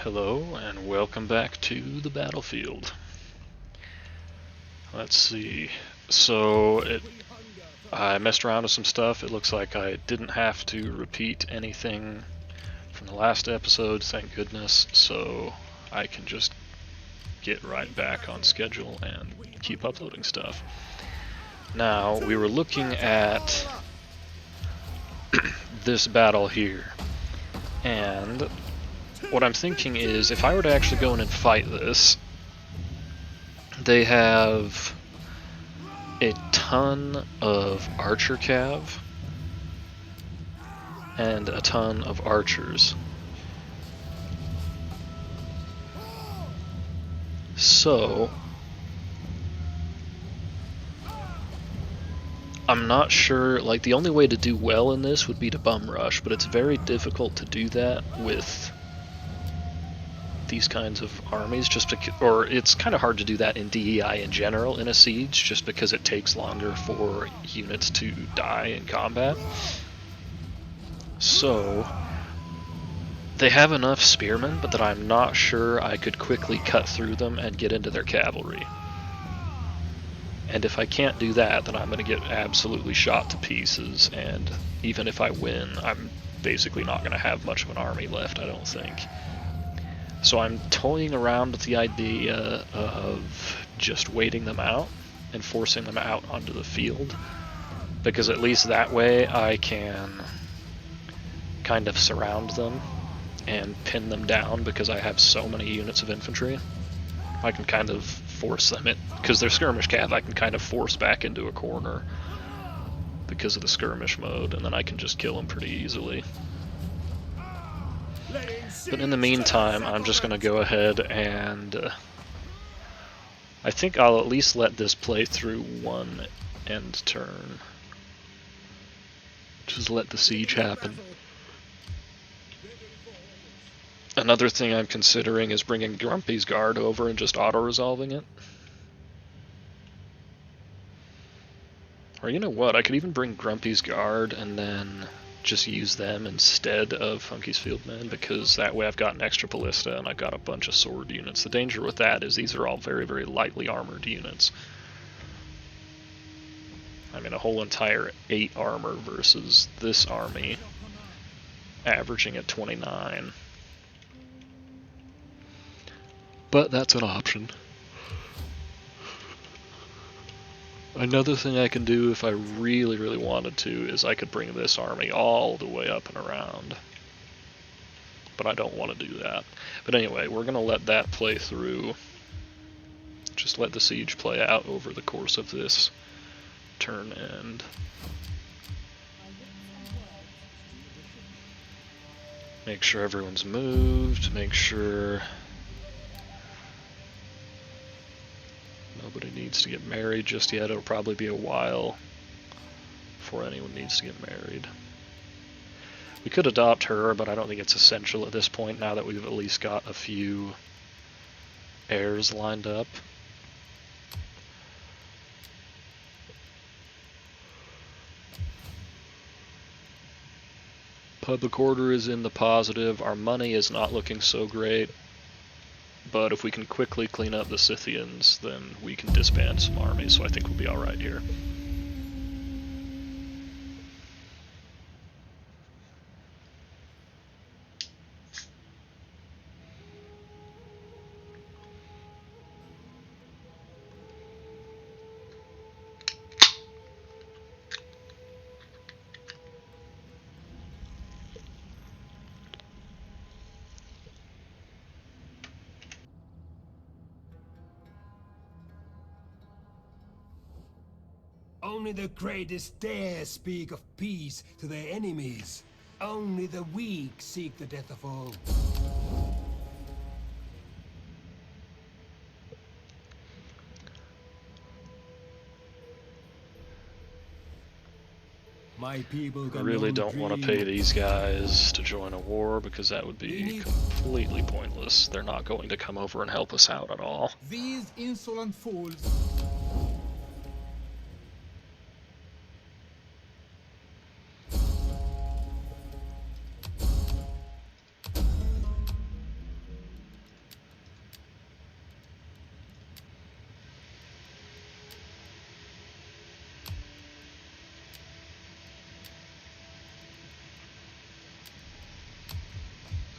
Hello and welcome back to the battlefield. Let's see. I messed around with some stuff. It looks like I didn't have to repeat anything from the last episode, thank goodness, so I can just get right back on schedule and keep uploading stuff. Now, we were looking at this battle here, and what I'm thinking is, if I were to actually go in and fight this, they have a ton of archer cav and a ton of archers. So, I'm not sure, like, the only way to do well in this would be to bum rush, but it's very difficult to do that with these kinds of armies, or it's kind of hard to do that in DEI in general in a siege, just because it takes longer for units to die in combat. So, they have enough spearmen, but that I'm not sure I could quickly cut through them and get into their cavalry. And if I can't do that, then I'm going to get absolutely shot to pieces, and even if I win, I'm basically not going to have much of an army left, I don't think. So I'm toying around with the idea of just waiting them out and forcing them out onto the field, because at least that way I can kind of surround them and pin them down, because I have so many units of infantry. I can kind of force them, because they're skirmish cav, I can kind of force back into a corner because of the skirmish mode, and then I can just kill them pretty easily. But in the meantime, I'm just going to go ahead and I think I'll at least let this play through one end turn. Just let the siege happen. Another thing I'm considering is bringing Grumpy's Guard over and just auto-resolving it. Or you know what, I could even bring Grumpy's Guard and then just use them instead of Funky's Fieldmen, because that way I've got an extra ballista and I've got a bunch of sword units. The danger with that is these are all very, very lightly armored units. I mean, a whole entire 8 armor versus this army averaging at 29. But that's an option. Another thing I can do if I really, really wanted to is I could bring this army all the way up and around. But I don't want to do that. But anyway, we're going to let that play through. Just let the siege play out over the course of this turn end. Make sure everyone's moved, make sure nobody needs to get married just yet. It'll probably be a while before anyone needs to get married. We could adopt her, but I don't think it's essential at this point, now that we've at least got a few heirs lined up. Public order is in the positive. Our money is not looking so great. But if we can quickly clean up the Scythians, then we can disband some armies, so I think we'll be alright here. Only the greatest dare speak of peace to their enemies. Only the weak seek the death of all. My people I really don't want to pay these guys to join a war, because that would be completely pointless. They're not going to come over and help us out at all. These insolent fools.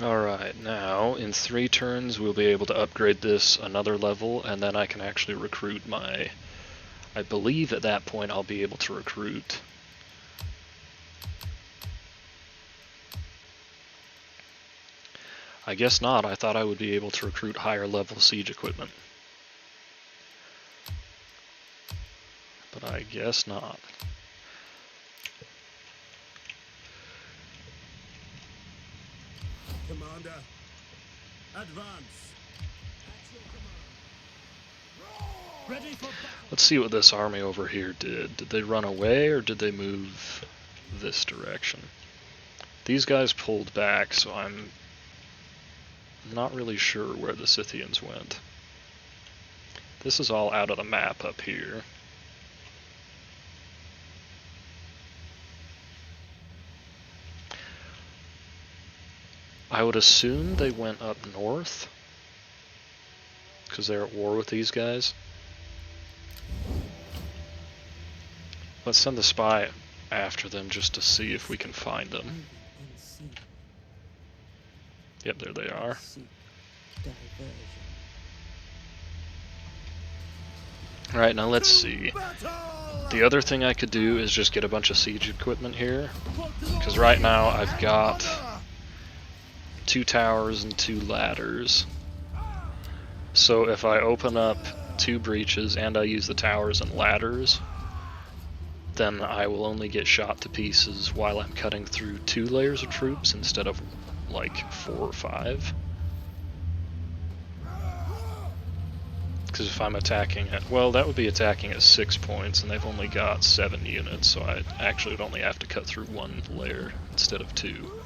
Alright, now in 3 turns we'll be able to upgrade this another level, and then I can actually recruit my... I believe at that point I'll be able to recruit... I guess not. I thought I would be able to recruit higher level siege equipment. But I guess not. Commander, advance. Ready for battle. Let's see what this army over here did. Did they run away or did they move this direction? These guys pulled back, so I'm not really sure where the Scythians went. This is all out of the map up here. I would assume they went up north, because they're at war with these guys. Let's send the spy after them just to see if we can find them. Yep, there they are. Alright, now let's see. The other thing I could do is just get a bunch of siege equipment here, because right now I've got 2 towers and 2 ladders. So if I open up 2 breaches and I use the towers and ladders, then I will only get shot to pieces while I'm cutting through 2 layers of troops instead of like 4 or 5. Because if I'm attacking at, well, that would be attacking at 6 points, and they've only got 7 units, so I actually would only have to cut through 1 layer instead of 2.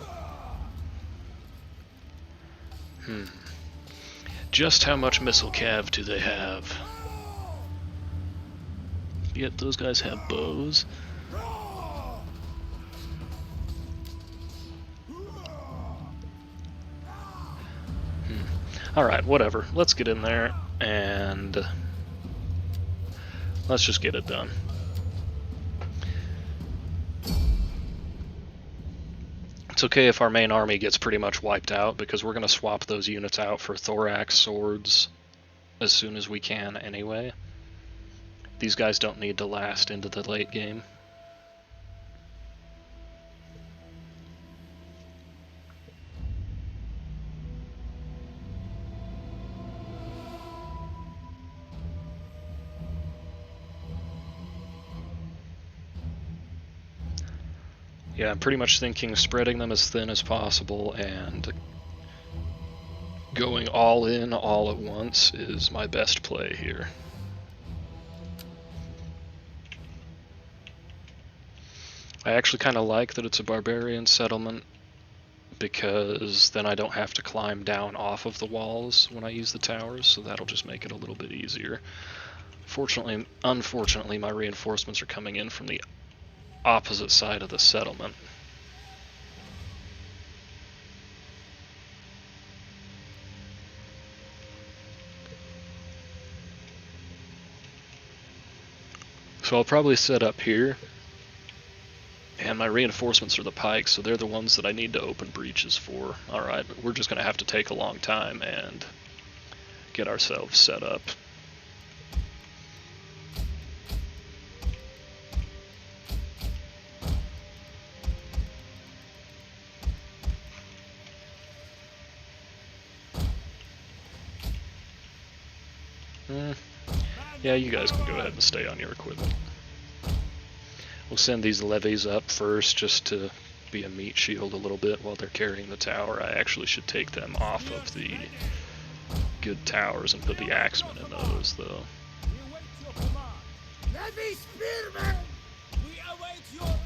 Just how much missile cav do they have? Yet those guys have bows. Alright, whatever. Let's get in there and let's just get it done. It's okay if our main army gets pretty much wiped out, because we're going to swap those units out for thorax swords as soon as we can anyway. These guys don't need to last into the late game. Yeah, I'm pretty much thinking spreading them as thin as possible and going all in all at once is my best play here. I actually kind of like that it's a barbarian settlement, because then I don't have to climb down off of the walls when I use the towers, so that'll just make it a little bit easier. Unfortunately, my reinforcements are coming in from the opposite side of the settlement. So I'll probably set up here, and my reinforcements are the pikes, so they're the ones that I need to open breaches for. Alright, but we're just going to have to take a long time and get ourselves set up. Yeah, you guys can go ahead and stay on your equipment. We'll send these levies up first just to be a meat shield a little bit while they're carrying the tower. I actually should take them off of the good towers and put the axemen in those, though. Levy spearmen! We await your orders!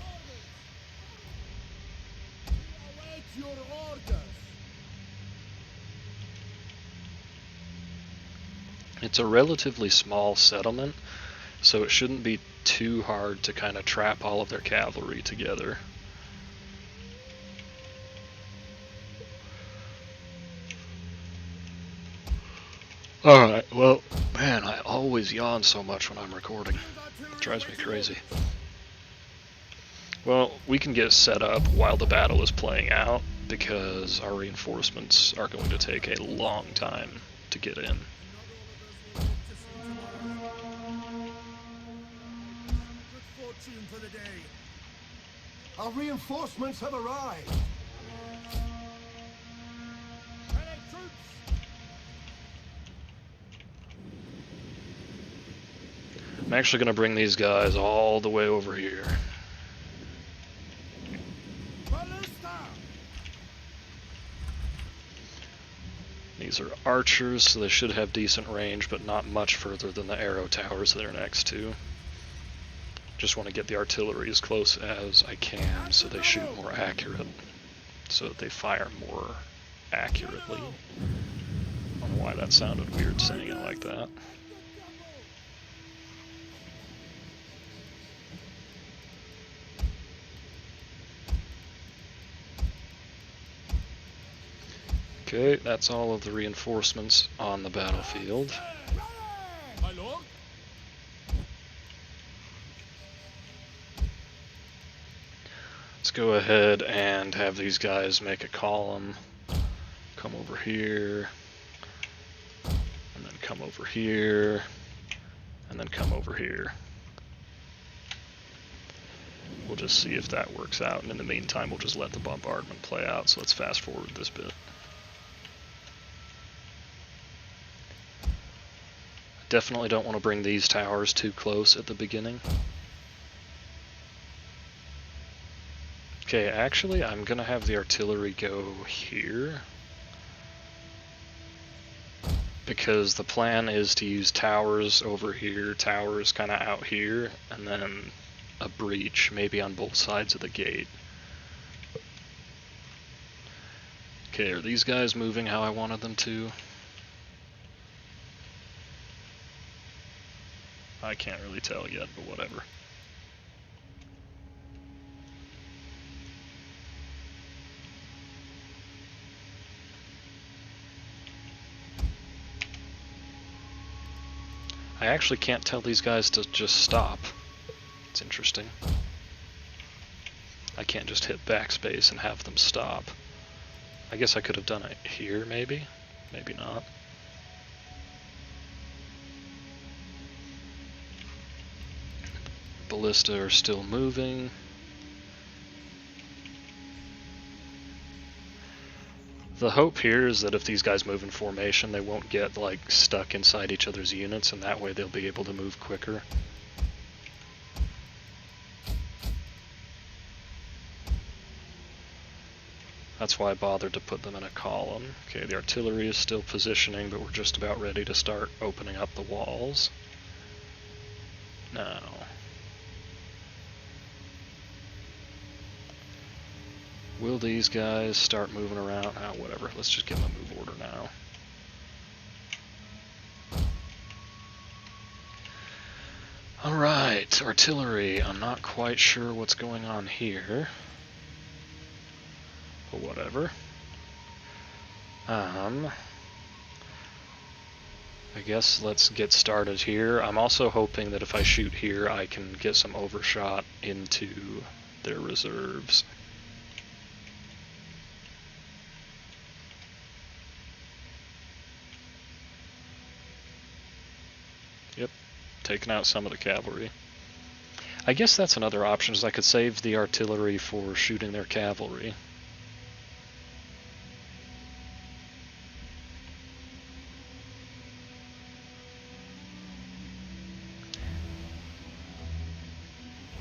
We await your orders! It's a relatively small settlement, so it shouldn't be too hard to kind of trap all of their cavalry together. Alright, well, man, I always yawn so much when I'm recording. It drives me crazy. Well, we can get set up while the battle is playing out, because our reinforcements are going to take a long time to get in. Good fortune for the day. Our reinforcements have arrived. Hellenic troops. I'm actually going to bring these guys all the way over here. Ballista. These are archers, so they should have decent range, but not much further than the arrow towers they're next to. Just want to get the artillery as close as I can so they shoot more accurate, so that they fire more accurately. I don't know why that sounded weird saying it like that. Okay, that's all of the reinforcements on the battlefield. My lord. Let's go ahead and have these guys make a column. Come over here, and then come over here, and then come over here. We'll just see if that works out, and in the meantime we'll just let the bombardment play out, so let's fast forward this bit. Definitely don't want to bring these towers too close at the beginning. Okay, actually I'm gonna have the artillery go here, because the plan is to use towers over here, towers kind of out here, and then a breach maybe on both sides of the gate. Okay, are these guys moving how I wanted them to? I can't really tell yet, but whatever. I actually can't tell these guys to just stop. It's interesting. I can't just hit backspace and have them stop. I guess I could have done it here, maybe? Maybe not. Ballista are still moving. The hope here is that if these guys move in formation, they won't get like stuck inside each other's units, and that way they'll be able to move quicker. That's why I bothered to put them in a column. Okay, the artillery is still positioning, but we're just about ready to start opening up the walls. Now, will these guys start moving around? Oh, whatever. Let's just give them a move order now. Alright, artillery. I'm not quite sure what's going on here. But whatever. I guess let's get started here. I'm also hoping that if I shoot here, I can get some overshot into their reserves. Yep, taking out some of the cavalry. I guess that's another option, is I could save the artillery for shooting their cavalry.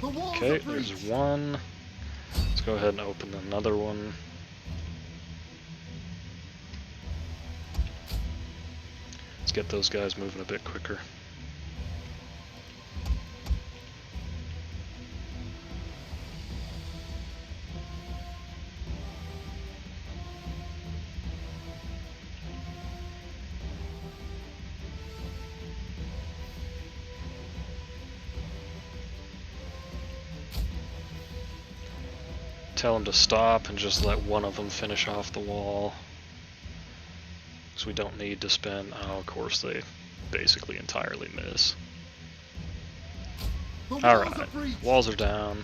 Okay, there's one. Let's go ahead and open another one. Let's get those guys moving a bit quicker. Tell them to stop and just let one of them finish off the wall. Because we don't need to spend... Oh, of course, they basically entirely miss. Alright, walls are down.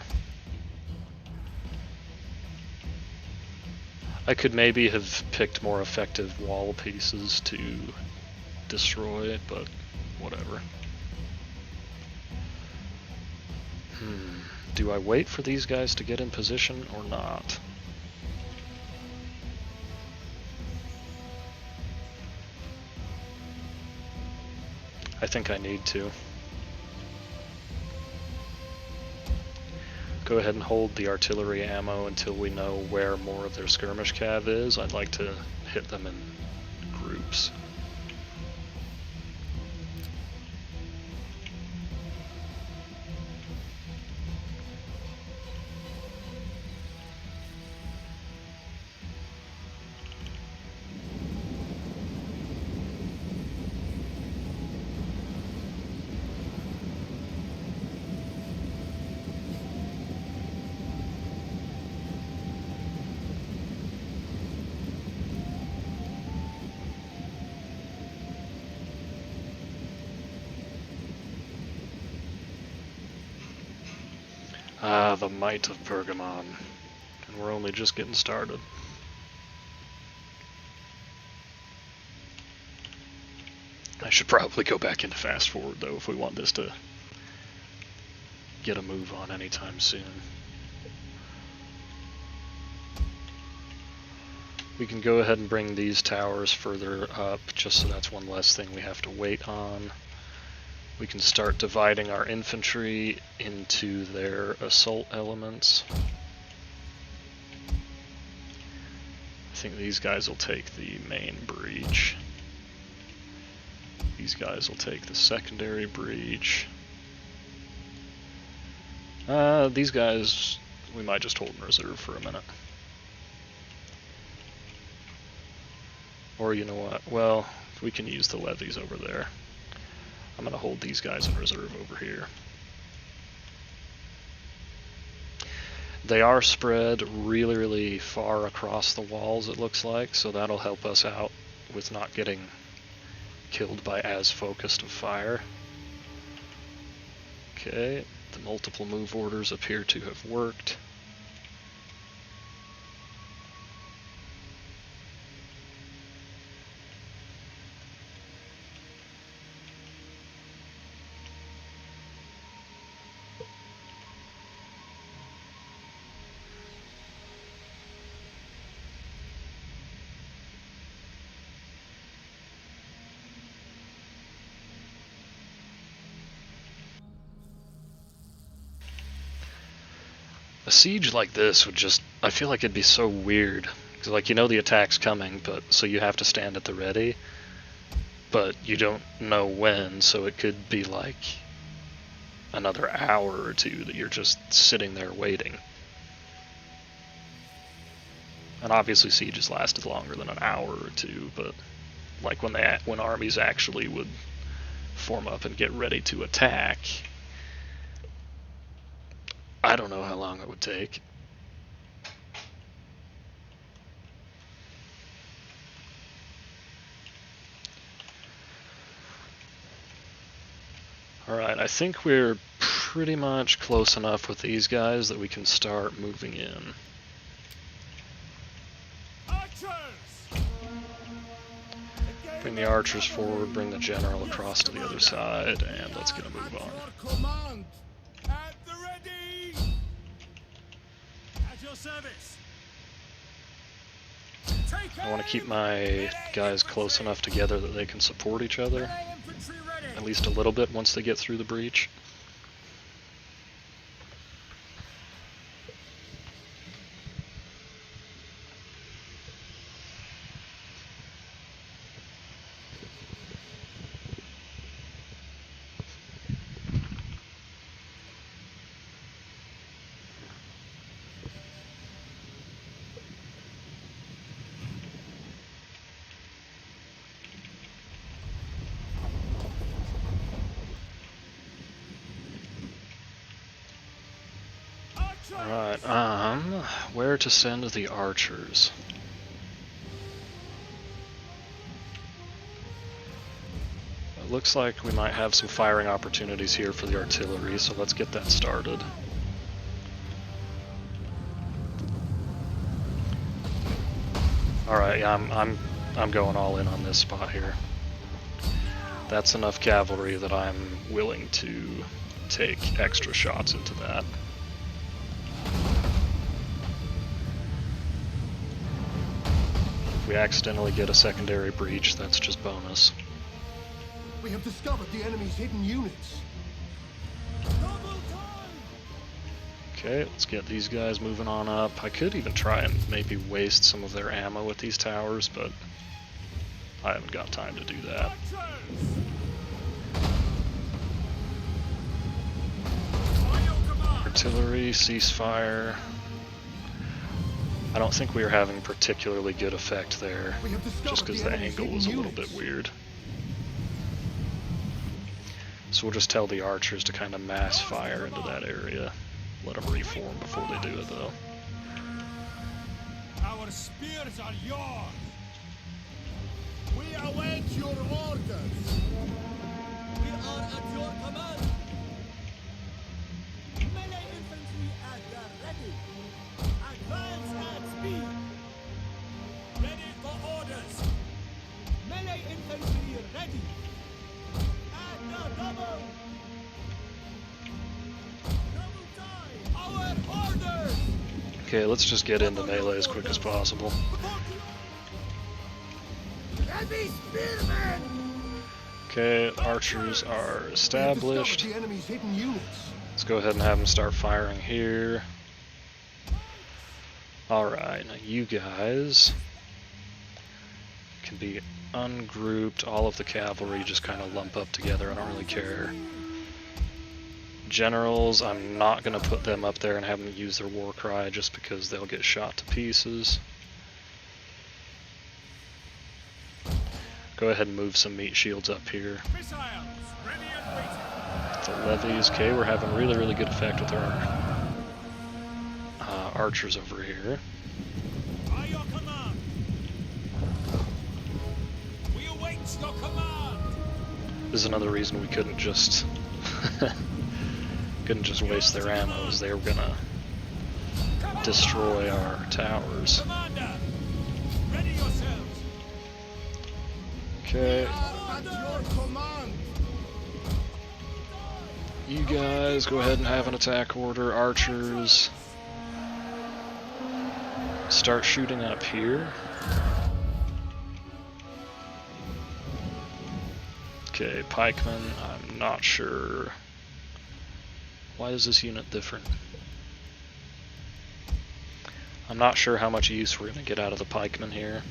I could maybe have picked more effective wall pieces to destroy, but whatever. Do I wait for these guys to get in position or not? I think I need to. Go ahead and hold the artillery ammo until we know where more of their skirmish cav is. I'd like to hit them in groups. Ah, the might of Pergamon. And we're only just getting started. I should probably go back into fast forward though if we want this to get a move on anytime soon. We can go ahead and bring these towers further up just so that's one less thing we have to wait on. We can start dividing our infantry into their assault elements. I think these guys will take the main breach. These guys will take the secondary breach. These guys we might just hold in reserve for a minute. Or you know what, well, we can use the levies over there. I'm going to hold these guys in reserve over here. They are spread really far across the walls, it looks like, so that'll help us out with not getting killed by as focused of fire. Okay, the multiple move orders appear to have worked. A siege like this would just, I feel like it'd be so weird. Because, like, you know the attack's coming, but so you have to stand at the ready. But you don't know when, so it could be like another hour or two that you're just sitting there waiting. And obviously sieges lasted longer than an hour or two, but like when armies actually would form up and get ready to attack, I don't know how long it would take. Alright, I think we're pretty much close enough with these guys that we can start moving in. Bring the archers forward, bring the general across to the other side, and let's get a move on. I want to keep my guys close enough together that they can support each other, at least a little bit once they get through the breach. Alright, where to send the archers? It looks like we might have some firing opportunities here for the artillery, so let's get that started. Alright, yeah, I'm going all in on this spot here. That's enough cavalry that I'm willing to take extra shots into that. If we accidentally get a secondary breach, that's just bonus. We have discovered the enemy's hidden units. Okay, let's get these guys moving on up. I could even try and maybe waste some of their ammo with these towers, but I haven't got time to do that. Artillery, ceasefire. I don't think we are having particularly good effect there, just because the angle was a little bit weird. So we'll just tell the archers to kind of mass fire into that area. Let them reform before they do it, though. Our spears are yours. We await your orders. We are at your command. Melee infantry at the ready. Advance at speed. Ready for orders. Melee infantry ready. At the double. Okay, let's just get into melee as quick as possible. Okay, archers are established. Let's go ahead and have them start firing here. Alright, now you guys can be ungrouped. All of the cavalry just kind of lump up together. I don't really care. Generals, I'm not going to put them up there and have them use their war cry just because they'll get shot to pieces. Go ahead and move some meat shields up here. The levies, okay, we're having really good effect with our archers over here. By your command. We await your command. This is another reason we couldn't just waste their ammo, as they were gonna destroy our towers. Commander, ready yourselves. Okay, At your command. you guys go ahead and have an attack order. Archers, start shooting up here. Okay, pikemen, I'm not sure. Why is this unit different? I'm not sure how much use we're going to get out of the pikemen here,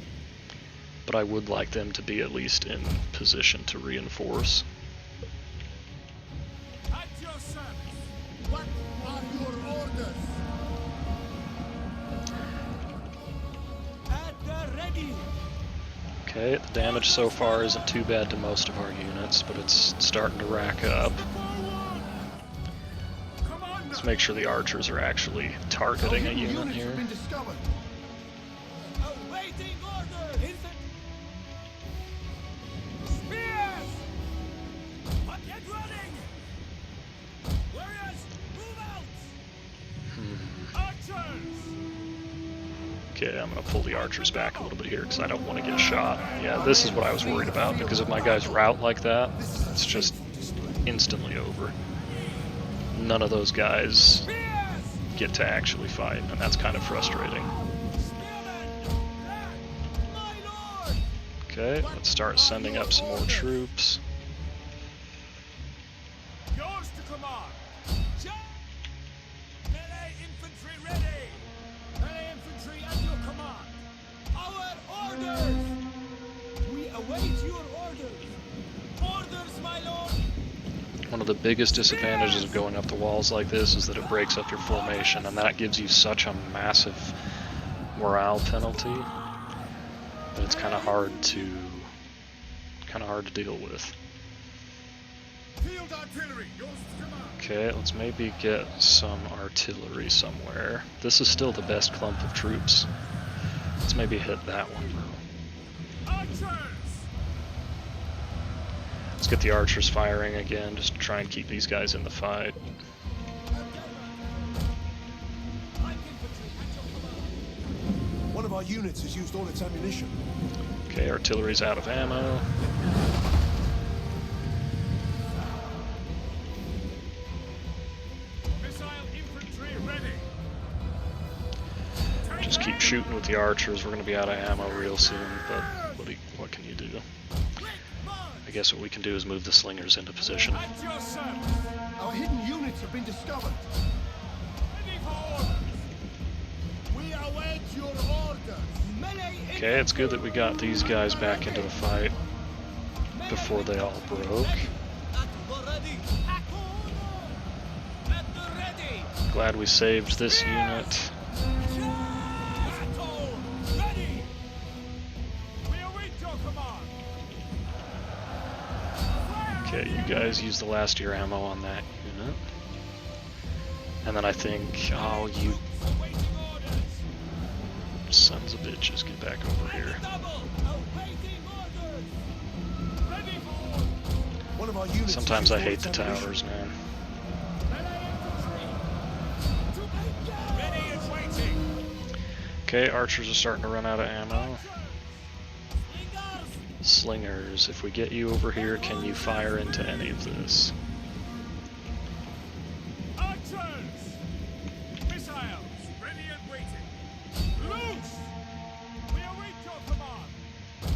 but I would like them to be at least in position to reinforce. At your service. What are your orders? At the ready. Okay, the damage so far isn't too bad to most of our units, but it's starting to rack up. Let's make sure the archers are actually targeting a unit here. Awaiting order. Spears. Get running. Warriors, move out. Archers. Okay, I'm going to pull the archers back a little bit here because I don't want to get shot. Yeah, this is what I was worried about, because if my guys rout like that, it's just instantly over. None of those guys get to actually fight, and that's kind of frustrating. Okay, let's start sending up some more troops. Yours to command. Melee infantry ready. Melee infantry at your command. Our orders. We await your orders. Orders, my lord. One of the biggest disadvantages of going up the walls like this is that it breaks up your formation, and that gives you such a massive morale penalty that it's kind of hard to deal with. Field artillery, yours to command. Okay, let's maybe get some artillery somewhere. This is still the best clump of troops. Let's maybe hit that one. Archers. Let's get the archers firing again, just to try and keep these guys in the fight. One of our units has used all its ammunition. Okay, artillery's out of ammo. Missile infantry ready. Just keep shooting with the archers. We're going to be out of ammo real soon, but what can you do? I guess what we can do is move the slingers into position. At your service. Our hidden units have been discovered. Ready for orders. We await your orders. Melee Okay, it's good that we got these guys back into the fight before they all broke. Glad we saved this unit. Ready. We await your command. Okay, you guys use the last of your ammo on that unit. And then I think, oh, you Awaiting orders. sons of bitches, get back over here. Double. Awaiting orders. Ready for orders. One of our units. Sometimes I has used all hate the its ammunition. towers, man. Melee infantry. To engage. Ready and waiting. Okay, archers are starting to run out of ammo. Slingers, if we get you over here, can you fire into any of this? Archers. Missiles. Ready and waiting. Loose. We await your command.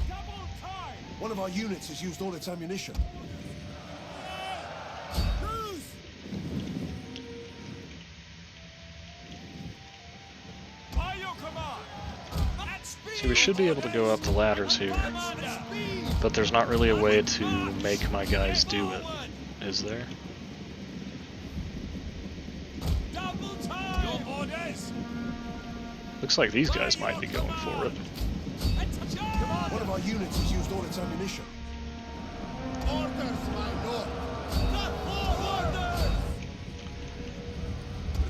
Double time. One of our units has used all its ammunition. Loose. By your command. At speed. So we should be able to go up the ladders here, Commander. but there's not really a way to make my guys do it, is there? Double time. Your orders. Looks like these guys might be going for it. One of our units has used all its ammunition. Orders, my lord. Not more orders.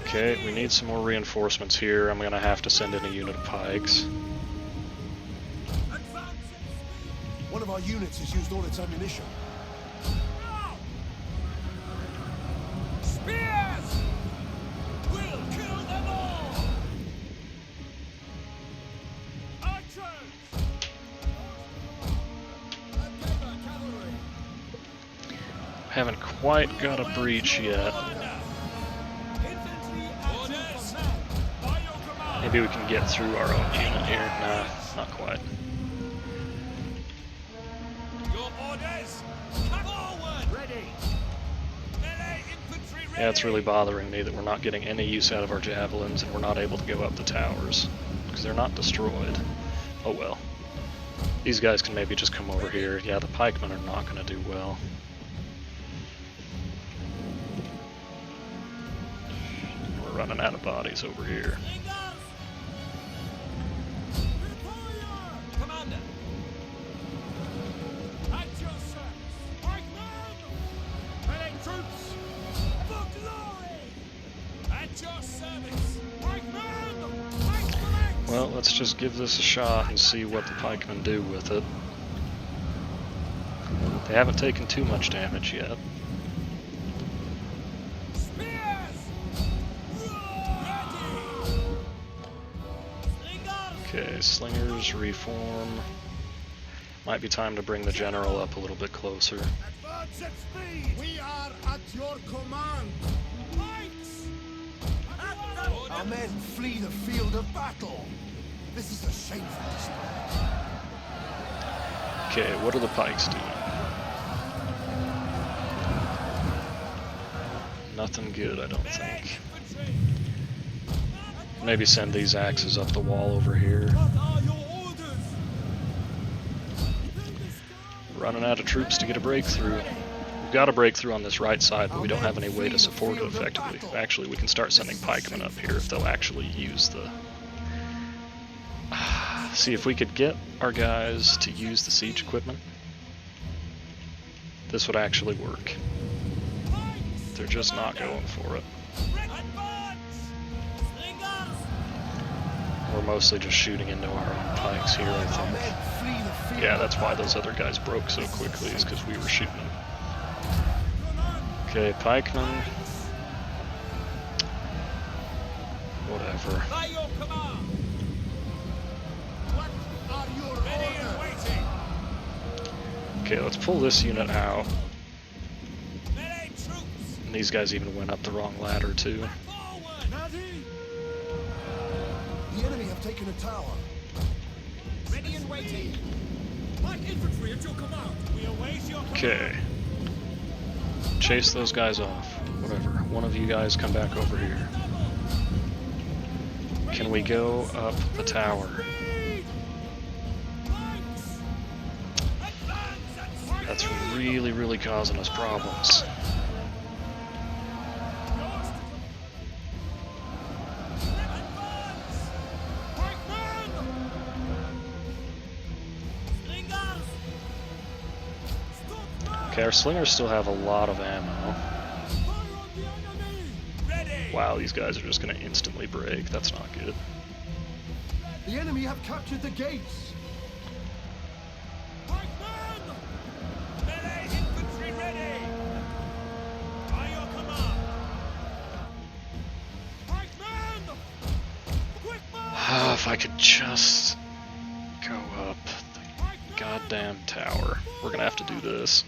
Okay, we need some more reinforcements here. I'm gonna have to send in a unit of pikes. One of our units has used all its ammunition. Now. Spears. We'll kill them all. Archers. Cavalry. Haven't quite got a breach yet. Infantry at your command. By your command. Maybe we can get through our own unit here. Nah, not quite. Your orders. Come forward. Ready. Melee infantry ready. Yeah, it's really bothering me that we're not getting any use out of our javelins and we're not able to go up the towers because they're not destroyed. Oh well. These guys can maybe just come over here. Yeah, the pikemen are not going to do well. We're running out of bodies over here. Commander. At your service. Right man. Melee troops. For glory. At your service. Right man. Right flank. Well, let's just give this a shot and see what the pikemen do with it. They haven't taken too much damage yet. Spears. Ready. Okay, slingers reform. Might be time to bring the general up a little bit closer. Advance at speed. We are at your command. Pikes. Our men flee the field of battle. This is a shameful display. Okay, what are the pikes doing? Nothing good, I don't think. Maybe send these axes up the wall over here. What are your orders? Running out of troops to get a breakthrough. We've got a breakthrough on this right side, but we don't have any way to support it effectively. Actually, we can start sending pikemen up here if they'll actually use the... See, if we could get our guys to use the siege equipment, this would actually work. They're just not going for it. We're mostly just shooting into our own pikes here, I Our think. men flee the field. Yeah, that's why those other guys broke so quickly, is because we were shooting them. Okay, pikemen. Whatever. By your command. Okay, let's pull this unit out. Melee troops! And these guys even went up the wrong ladder, too. Forward! Nazi! The enemy have taken a tower. Ready and waiting! Light infantry at your command! We await your command! Okay. Chase those guys off. Whatever. One of you guys come back over here. Can we go up the tower? That's really, really causing us problems. Okay, our slingers still have a lot of ammo. Wow, these guys are just going to instantly break. That's not good. The enemy have captured the gates. Melee infantry ready! By your command! Pikemen! Quick march! If I could just go up the goddamn tower. We're going to have to do this.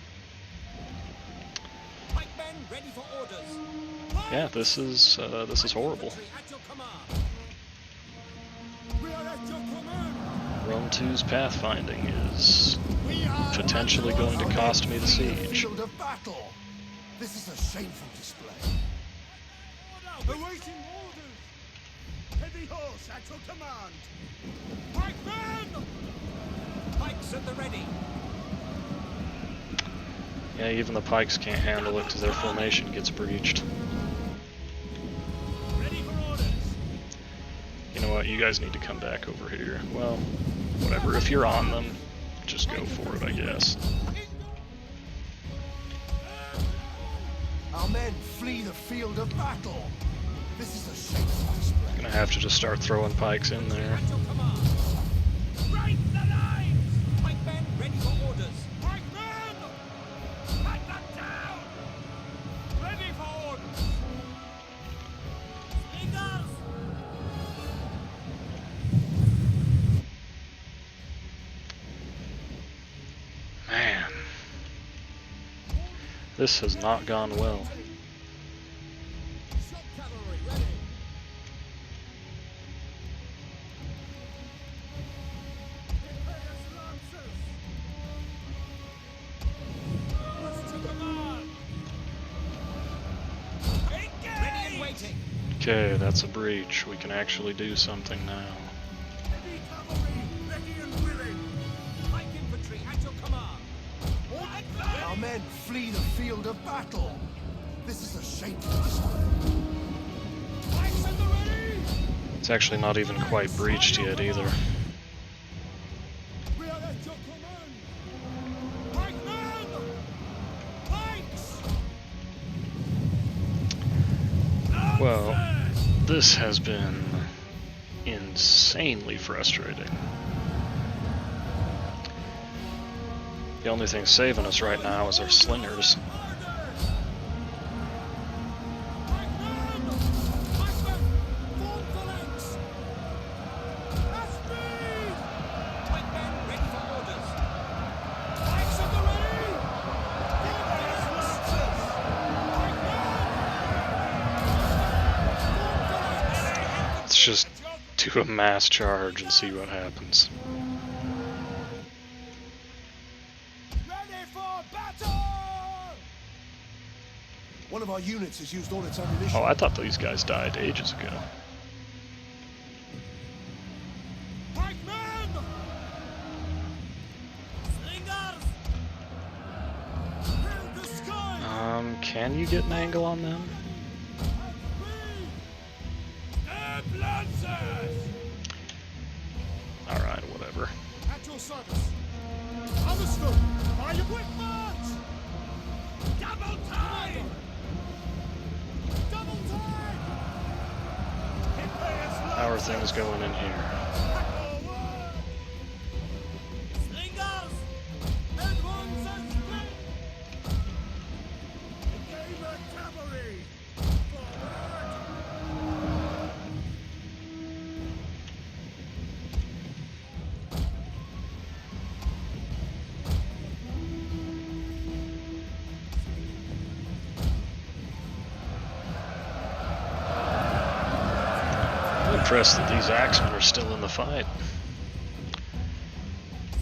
Pikemen ready for orders! Yeah, this is horrible. At your command! We are at your command! Rome 2's pathfinding is potentially going to cost me the siege. Field of battle. This is a shameful display. Awaiting orders! Heavy horse at your command! Pikemen! Pikes at the ready! Yeah, even the pikes can't handle it because their formation gets breached. Ready for orders! You know what, you guys need to come back over here. Well, whatever, if you're on them, just go for it, I guess. Our men flee the field of battle. This is a shameful display. Gonna have to just start throwing pikes in there. At your command! Right the lines! Pikemen ready for orders! Pikemen! Cut them down! Ready for orders! Slingers! Man. This has not gone well. Shock cavalry ready! Imperious lancers! What's to command? Engage! Ready and waiting! Okay, that's a breach. We can actually do something now. Heavy cavalry ready and willing! Light infantry at your command! Our men flee the field of battle. This is a shameful display. Pikes at the ready! It's actually not even quite breached yet either. We are at your command! Pikemen! Pikes! Well, this has been insanely frustrating. The only thing saving us right now is our slingers. Let's just do a mass charge and see what happens. Ready for battle! One of our units has used all its ammunition. Oh, I thought these guys died ages ago. Pikemen! Slingers! Fill the sky! Can you get an angle on them? Stab lancers! Alright, whatever. At your service! Understood! By your quick march! Double time! Double time! How are things going in here? Slingers! Everyone's a split! Gamer cavalry! Forward! impressed that these axemen are still in the fight.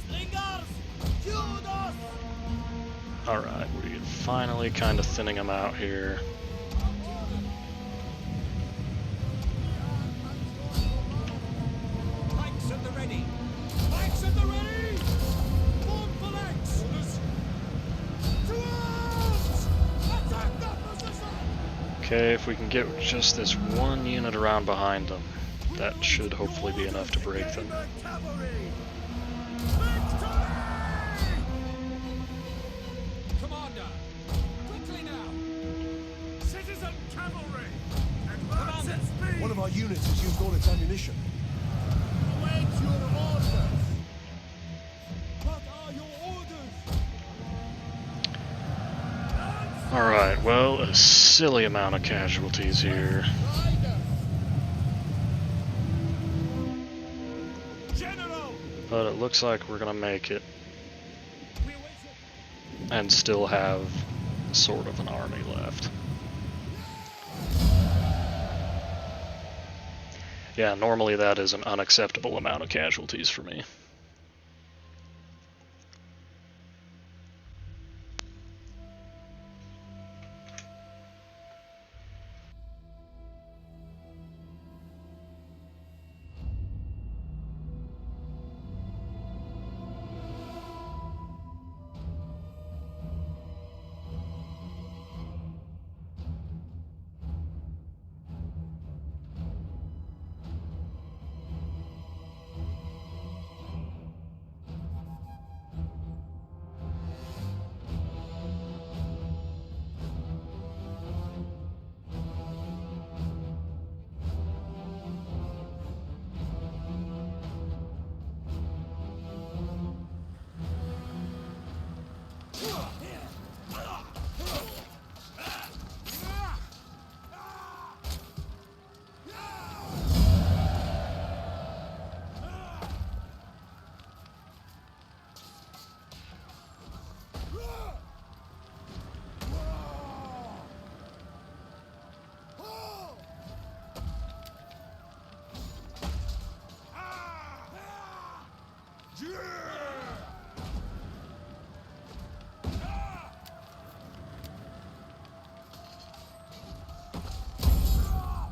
Slingers, Judas! Alright, we're finally kind of thinning them out here. Planks at the ready! Planks at the ready! Form phalanx! To arms! Attack that position! Okay, if we can get just this one unit around behind them, that should hopefully be enough to break them. Cavalry! Commander, quickly now! Citizen cavalry! Advance at speed! One of our units has used all its ammunition. Await your orders! What are your orders? Alright, well, a silly amount of casualties here. General! But it looks like we're gonna make it We await your... and still have sort of an army left. Yeah, normally that is an unacceptable amount of casualties for me.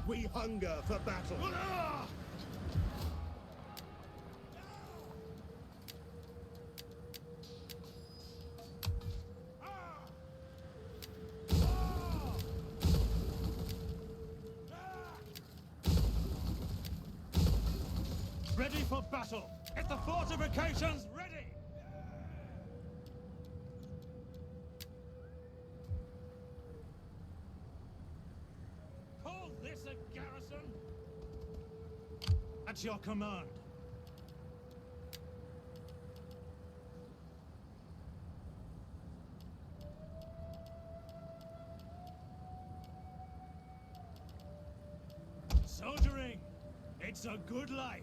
We hunger for battle. Ready for battle. Get the fortifications ready. Call this a garrison? At your command. Soldiering, it's a good life.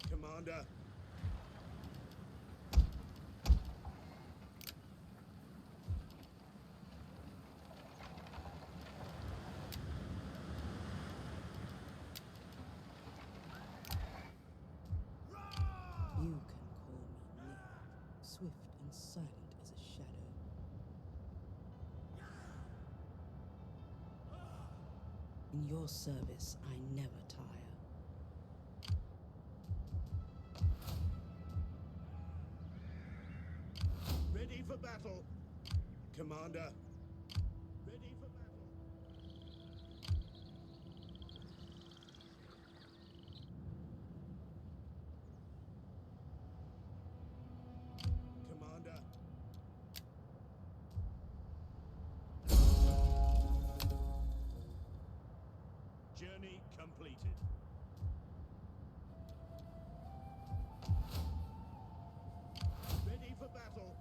Commander. You can call me near, swift and silent as a shadow. In your service, I never tire. Ready for battle. Commander. Ready for battle. Commander. Journey completed. Ready for battle.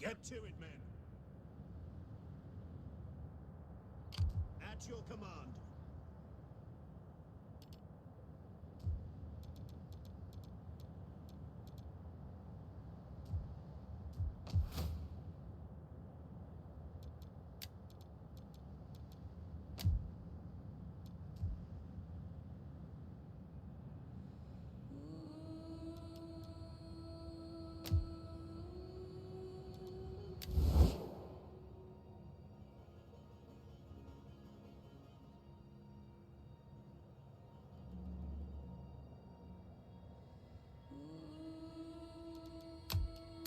Get to it, men. At your command.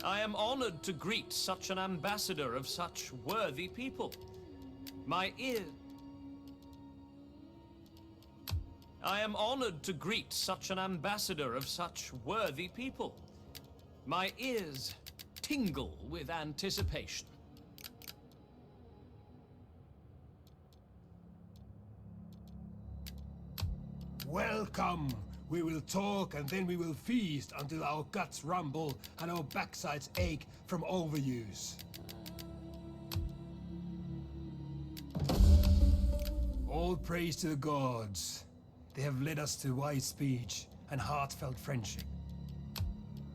I am honored to greet such an ambassador of such worthy people. My ear... I am honored to greet such an ambassador of such worthy people. My ears tingle with anticipation. Welcome! We will talk and then we will feast until our guts rumble and our backsides ache from overuse. All praise to the gods. They have led us to wise speech and heartfelt friendship.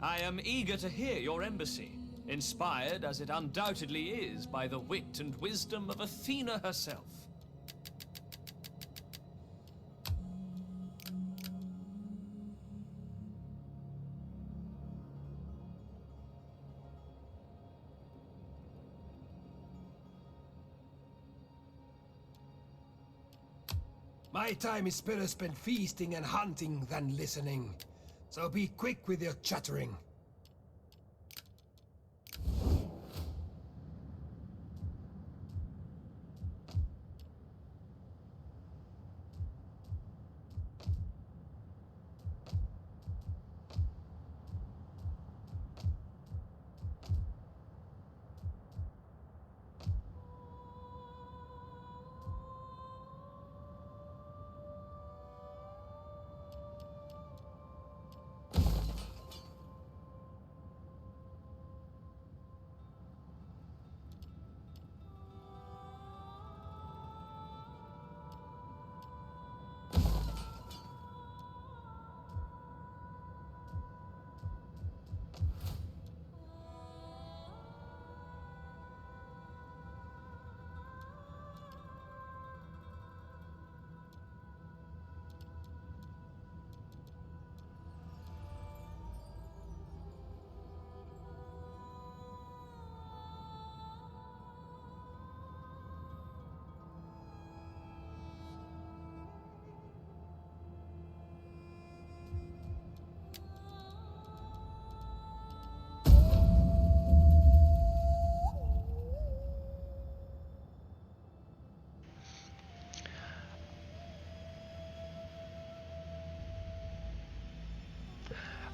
I am eager to hear your embassy, inspired as it undoubtedly is by the wit and wisdom of Athena herself. My time is better spent feasting and hunting than listening. So be quick with your chattering.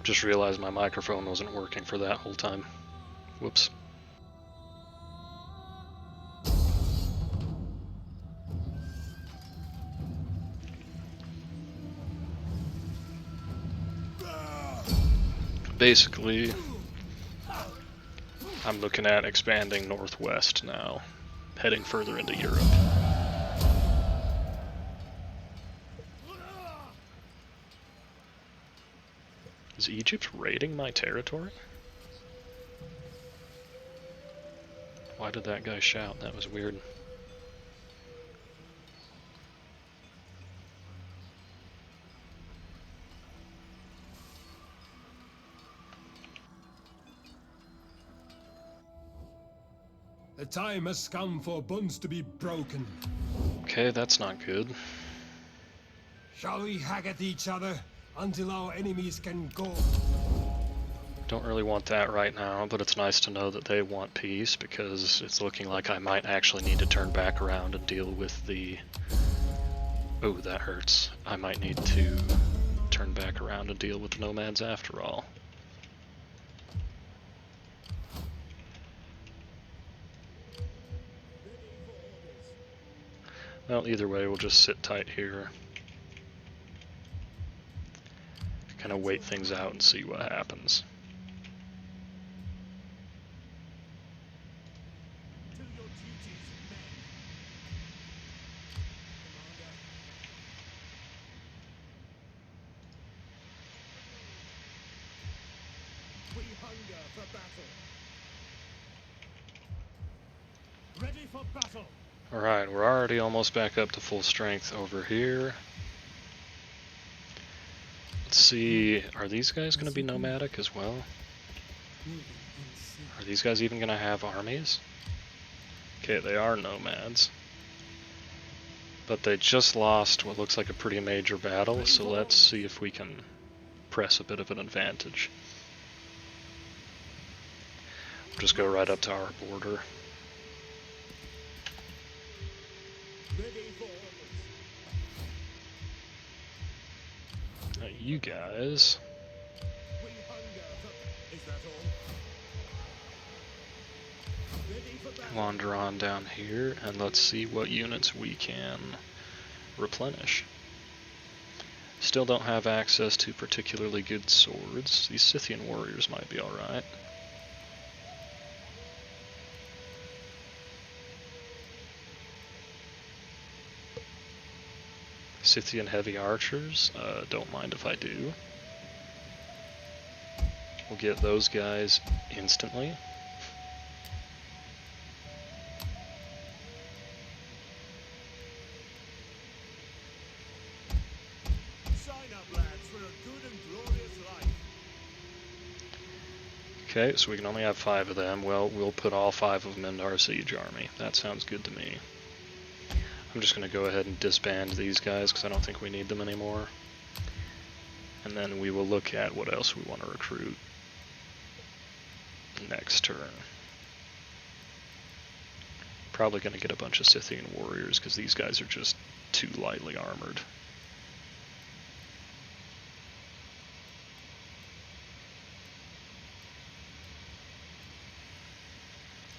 Just realized my microphone wasn't working for that whole time. Whoops. Basically, I'm looking at expanding northwest now, heading further into Europe. Is Egypt raiding my territory? Why did that guy shout? That was weird. The time has come for bonds to be broken. Okay, that's not good. Shall we hack at each other until our enemies can go? Don't really want that right now, but it's nice to know that they want peace, because it's looking like I might actually need to turn back around and deal with the... Oh, that hurts. I might need to turn back around and deal with the nomads after all. Well, either way, we'll just sit tight here. Kind of wait things out and see what happens. duties, men. Commander. We hunger for battle. Ready for battle. Alright, we're already almost back up to full strength over here. Let's see, are these guys going to be nomadic as well? moving unseen. Are these guys even going to have armies? Okay, they are nomads. But they just lost what looks like a pretty major battle, so let's see if we can press a bit of an advantage. We'll just go right up to our border. Ready for orders. You guys We hunger for... Is that all? Ready for battle. wander on down here, and let's see what units we can replenish. Still don't have access to particularly good swords. These Scythian warriors might be alright. Scythian heavy archers, don't mind if I do. We'll get those guys instantly. Sign up, lads, for a good and glorious life. Okay, so we can only have 5 of them. Well, we'll put all 5 of them into our siege army. That sounds good to me. I'm just going to go ahead and disband these guys because I don't think we need them anymore. And then we will look at what else we want to recruit next turn. Probably going to get a bunch of Scythian warriors because these guys are just too lightly armored.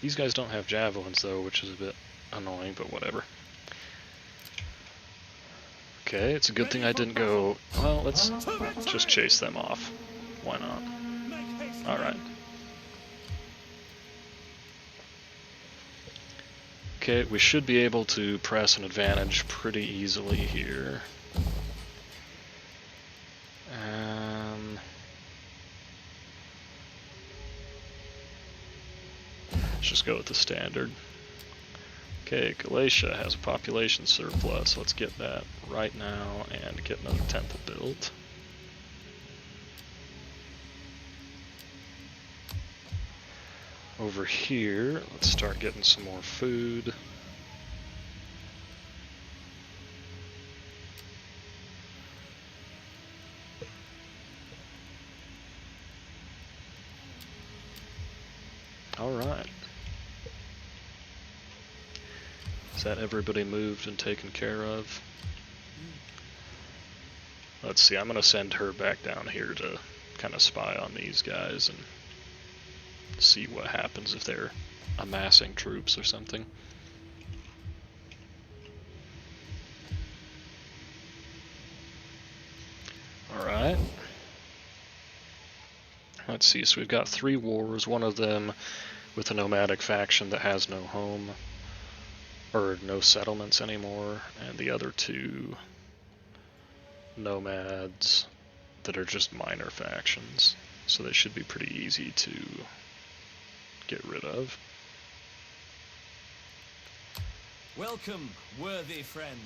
These guys don't have javelins though, which is a bit annoying, but whatever. Okay, it's a good thing I didn't go... Well, let's just chase them off. Why not? Alright. Okay, we should be able to press an advantage pretty easily here. Let's just go with the standard. Okay, Galatia has a population surplus. Let's get that right now and get another temple built. Over here, let's start getting some more food. Alright. Is that everybody moved and taken care of? Let's see, I'm going to send her back down here to kind of spy on these guys and see what happens if they're amassing troops or something. Alright. Let's see, so we've got 3 wars, one of them with a nomadic faction that has no home, or no settlements anymore, and the other 2 nomads that are just minor factions, so they should be pretty easy to get rid of. Welcome, worthy friend.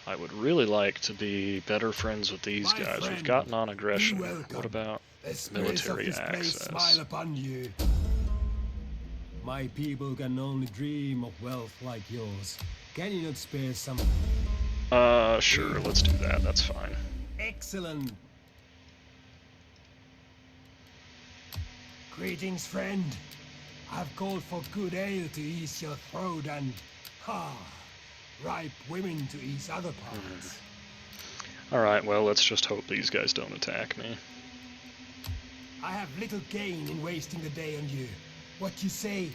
I would really like to be better friends with these My guys. We've friend, got non-aggression. be welcome. What about The spirits military of this place access? smile upon you. My people can only dream of wealth like yours. Can you not spare some? Sure, let's do that. That's fine. Excellent. Greetings, friend. I've called for good ale to ease your throat and, ripe women to ease other parts. Alright, well, let's just hope these guys don't attack me. I have little gain in wasting the day on you. What you say?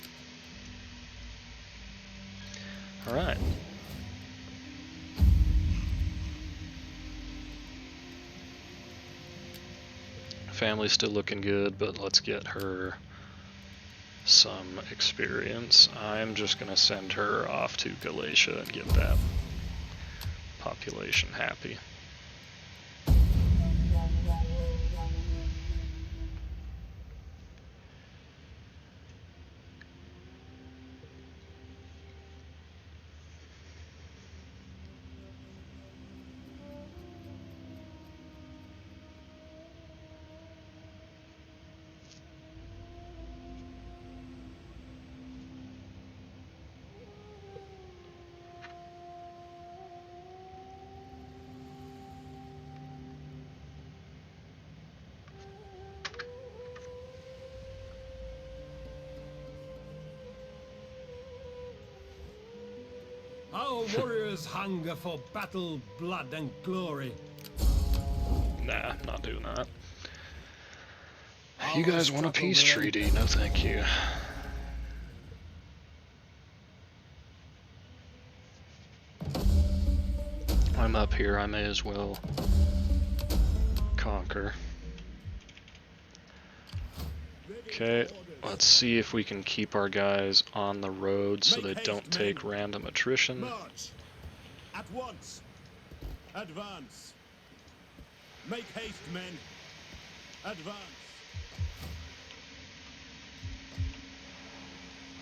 Alright. family's still looking good, but let's get her some experience. I'm just going to send her off to Galatia and get that population happy. Our warriors hunger for battle, blood, and glory. Nah, not doing that. You guys want a peace treaty? No thank you. I'm up here, I may as well conquer. Okay, let's see if we can keep our guys on the road so they don't take random attrition. March. At once. Advance. Make haste, men. Advance.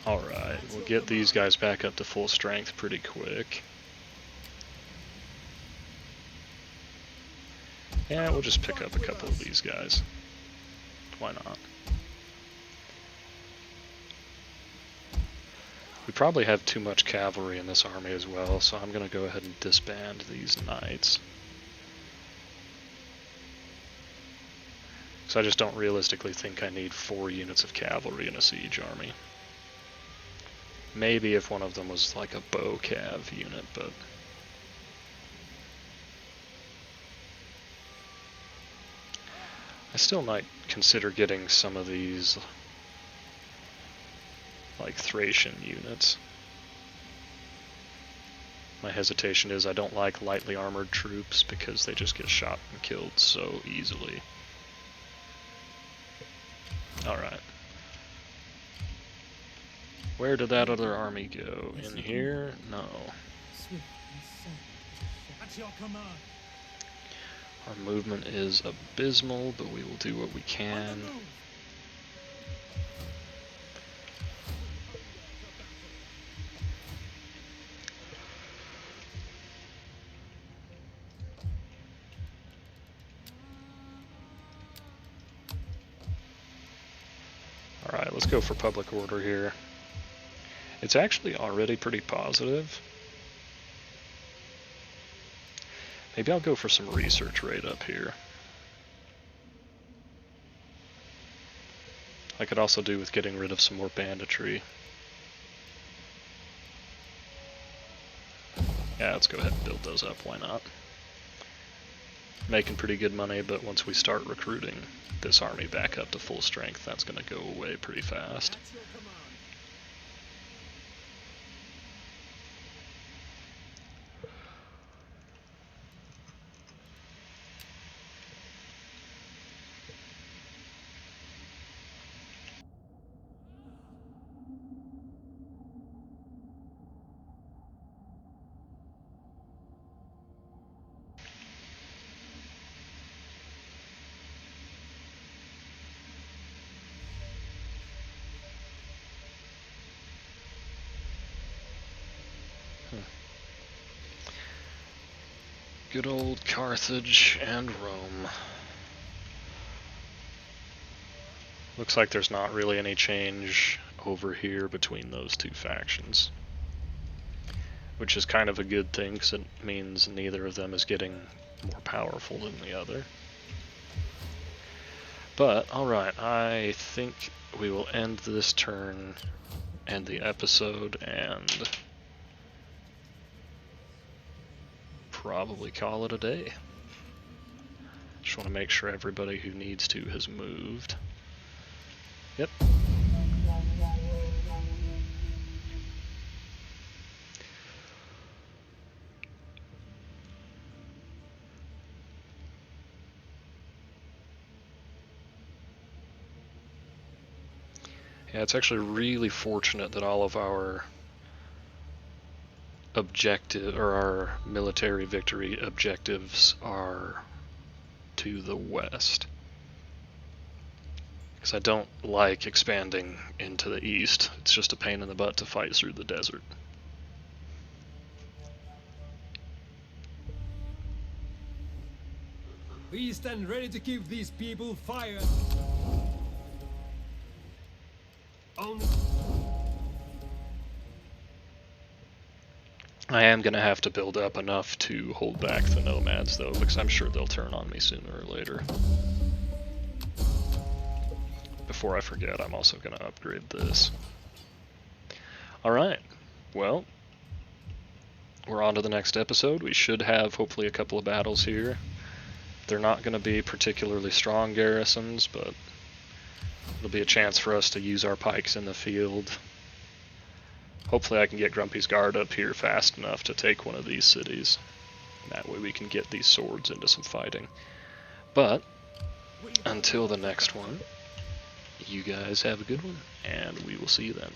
Alright, we'll get these guys back up to full strength pretty quick. Yeah, we'll just pick up a couple of these guys. Why not? We probably have too much cavalry in this army as well, so I'm going to go ahead and disband these knights. So I just don't realistically think I need 4 units of cavalry in a siege army. Maybe if one of them was like a bow cav unit, but... I still might consider getting some of these like Thracian units. My hesitation is I don't like lightly armored troops because they just get shot and killed so easily. Alright. Where did that other army go? In here? No. Swift and silent as a shadow. At your command. Our movement is abysmal, but we will do what we On the can. move. Alright, let's go for public order here. It's actually already pretty positive. Maybe I'll go for some research right up here. I could also do with getting rid of some more banditry. Yeah, let's go ahead and build those up, why not? Making pretty good money, but once we start recruiting this army back up to full strength, that's going to go away pretty fast. At your command. Good old Carthage and Rome. Looks like there's not really any change over here between those two factions. Which is kind of a good thing, because it means neither of them is getting more powerful than the other. But, alright, I think we will end this turn and the episode and probably call it a day. Just want to make sure everybody who needs to has moved. Yep. Yeah, it's actually really fortunate that all of our objective, or our military victory objectives, are to the west. Because I don't like expanding into the east. It's just a pain in the butt to fight through the desert. We stand ready to give these people fire. Only I am going to have to build up enough to hold back the nomads, though, because I'm sure they'll turn on me sooner or later. Before I forget, I'm also going to upgrade this. Alright, well, we're on to the next episode. We should have, hopefully, a couple of battles here. They're not going to be particularly strong garrisons, but it'll be a chance for us to use our pikes in the field. Hopefully I can get Grumpy's Guard up here fast enough to take one of these cities. That way we can get these swords into some fighting. But, until the next one, you guys have a good one, and we will see you then.